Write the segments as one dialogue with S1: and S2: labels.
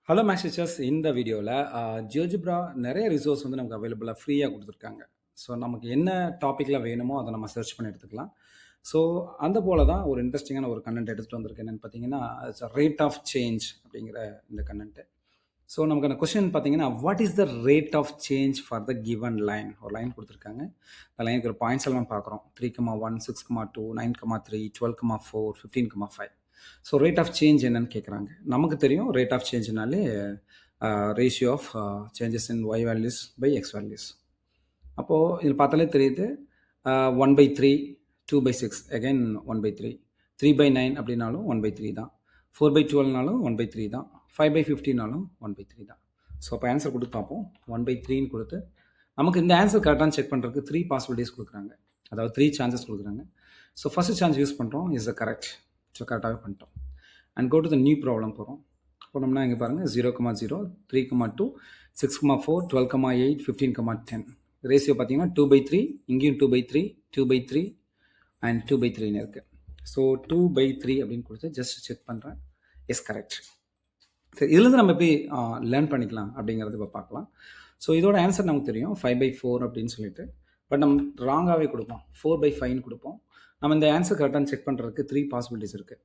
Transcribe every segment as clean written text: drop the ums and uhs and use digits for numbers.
S1: Hello maths teachers. இந்த வீடியோவில் GeoGebra நிறைய ரிசோர்ஸ் வந்து நமக்கு அவைலபிளாக ஃப்ரீயாக கொடுத்துருக்காங்க. ஸோ நமக்கு என்ன டாப்பிக்கில் வேணுமோ அதை நம்ம சர்ச் பண்ணி எடுத்துக்கலாம். ஸோ அந்த போல தான் ஒரு இன்ட்ரெஸ்டிங்கான ஒரு கண்டென்ட் எடுத்துகிட்டு வந்திருக்கு. என்னென்னு பார்த்தீங்கன்னா, ரேட் ஆஃப் சேஞ்ச் அப்படிங்கிற இந்த கண்டென்ட்டு. ஸோ நமக்கு அந்த கொஸ்டின் பார்த்தீங்கன்னா, what is the rate of change for the given line? ஒரு லைன் கொடுத்துருக்காங்க. அந்த லைனுக்கு ஒரு பாயிண்ட்ஸ் எல்லாம் பார்க்குறோம். 3,1, 6,2, 9,3, 12,4, 15,5. ஸோ ரேட் ஆஃப் சேஞ்ச் என்னன்னு கேட்குறாங்க. நமக்கு தெரியும் ரேட் ஆஃப் சேஞ்ச்னாலே ratio of changes in y values by x values. அப்போது இதில் பார்த்தாலே தெரியுது 1/3, 2/6, அகைன் 1/3, 3/9 அப்படின்னாலும் 1/3 தான், 4/12னாலும் 1/3 தான், 5/15னாலும் 1/3 தான். ஸோ அப்போ ஆன்சர் கொடுத்து பார்ப்போம். 1/3ன்னு கொடுத்து நமக்கு இந்த ஆன்சர் கரெக்டானு செக் பண்ணுறதுக்கு 3 பாசிபிலிட்டிஸ் கொடுக்குறாங்க. அதாவது 3 சான்சஸ் கொடுக்குறாங்க. ஸோ ஃபஸ்ட்டு சான்ஸ் யூஸ் பண்ணுறோம், இஸ் அ கரெக்ட். ஸோ கரெக்டாகவே பண்ணிட்டோம். And go to the new problem போகிறோம். போனோம்னா இங்கே பாருங்கள் 0,0, 3,2, 6,4, 12,8, 15,10. ரேஷியோ பார்த்தீங்கன்னா 2/3, இங்கேயும் 2/3, 2/3 அண்ட் 2/3ன்னு இருக்குது. ஸோ 2/3 அப்படின்னு கொடுத்து ஜஸ்ட் செக் பண்ணுறேன். Yes, correct. சரி, இதுலேருந்து நம்ம எப்படி லேர்ன் பண்ணிக்கலாம் அப்படிங்கிறது இப்போ பார்க்கலாம். ஸோ இதோட ஆன்சர் நமக்கு தெரியும் 5/4 அப்படின்னு சொல்லிட்டு. பட் நம்ம ராங்காகவே கொடுப்போம், 4/5ன்னு கொடுப்போம். நம்ம இந்த ஆன்சர் கரெக்டாக செக் பண்ணுறதுக்கு 3 பாசிபிலிட்டிஸ் இருக்குது.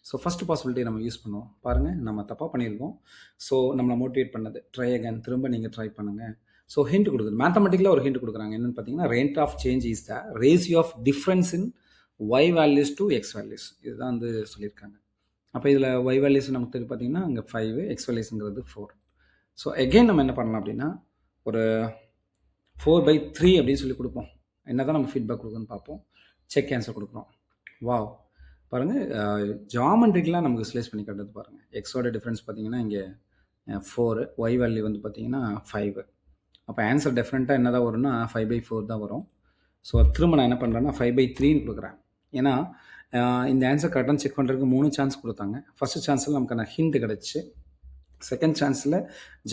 S1: ஸோ ஃபஸ்ட்டு பாசிபிலிட்டி நம்ம யூஸ் பண்ணுவோம். பாருங்கள், நம்ம தப்பாக பண்ணியிருக்கோம். ஸோ நம்மளை மோட்டிவேட் பண்ணது ட்ரை அகேன், திரும்ப நீங்கள் ட்ரை பண்ணுங்கள். ஸோ ஹிண்ட் கொடுக்குது, மேத்தமெட்டிக்கலாக ஒரு ஹிண்ட் கொடுக்குறாங்க. என்னென்னு பார்த்தீங்கன்னா, rate of change is the ratio of difference in y values to x values. இதுதான் வந்து சொல்லியிருக்காங்க. அப்போ இதில் ஒய் வேல்யூஸ் நமக்கு தெரியும் பார்த்தீங்கன்னா அங்கே 5, எக்ஸ் வேல்யூஸுங்கிறது 4. ஸோ எகெயின் நம்ம என்ன பண்ணலாம் அப்படின்னா, ஒரு 4/3 அப்படின்னு சொல்லி கொடுப்போம். என்ன தான் நம்ம ஃபீட்பேக் கொடுக்குன்னு பார்ப்போம். செக் ஆன்சர் கொடுக்குறோம். வாவ், பாருங்கள், ஜாமெண்ட்ரிக்கெலாம் நமக்கு விசுவலைஸ் பண்ணி காட்டுறது பாருங்கள். எக்ஸோட டிஃப்ரென்ஸ் பார்த்தீங்கன்னா இங்கே 4, ஒய் வேல்யூ வந்து பார்த்தீங்கன்னா 5. அப்போ ஆன்சர் டெஃபரெண்ட்டாக என்ன தான் வரும்னா 5/4 தான் வரும். ஸோ திரும்ப நான் என்ன பண்ணுறேன்னா 5/3ன்னு கொடுக்குறேன். ஏன்னா இந்த ஆன்சர் கரெக்டாக செக் பண்ணுறதுக்கு 3 சான்ஸ் கொடுத்தாங்க. ஃபஸ்ட்டு சான்ஸில் நமக்கான ஹிண்ட் கிடச்சி, செகண்ட் சான்ஸில்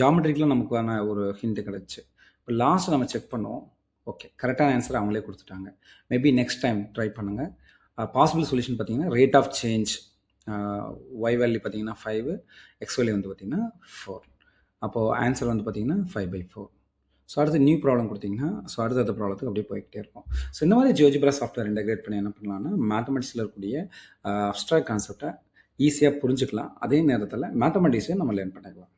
S1: ஜாமெட்ரிக்கில் நமக்கான ஒரு ஹிண்ட் கிடச்சி, இப்போ லாஸ்ட் நம்ம செக் பண்ணுவோம். ஓகே, கரெக்டான ஆன்சர் அவங்களே கொடுத்துட்டாங்க. மேபி நெக்ஸ்ட் டைம் ட்ரை பண்ணுங்கள். பாசிபிள் சொல்யூஷன் பார்த்தீங்கன்னா rate of change y value பார்த்தீங்கன்னா 5, எக்ஸ் வேல்யூ வந்து பார்த்தீங்கன்னா 4. அப்போது ஆன்சர் வந்து பார்த்தீங்கன்னா 5/4. ஸோ அடுத்து நியூ ப்ராப்ளம் கொடுத்தீங்கன்னா, ஸோ அடுத்த ப்ராப்ளத்துக்கு அப்படியே போய்கிட்டே இருக்கும். ஸோ இந்த மாதிரி ஜியோஜிப்ரா சாஃப்ட்வேர் இன்டெகிரேட் பண்ணி என்ன பண்ணலாம்னா, மேத்தமெட்டிக்ஸில் இருக்கக்கூடிய அப்ஸ்ட்ராக்ட் கான்செப்டை ஈஸியாக புரிஞ்சுக்கலாம். அதே நேரத்தில் மேத்தமெட்டிக்ஸையும் நம்ம லேர்ன் பண்ணிக்கலாம்.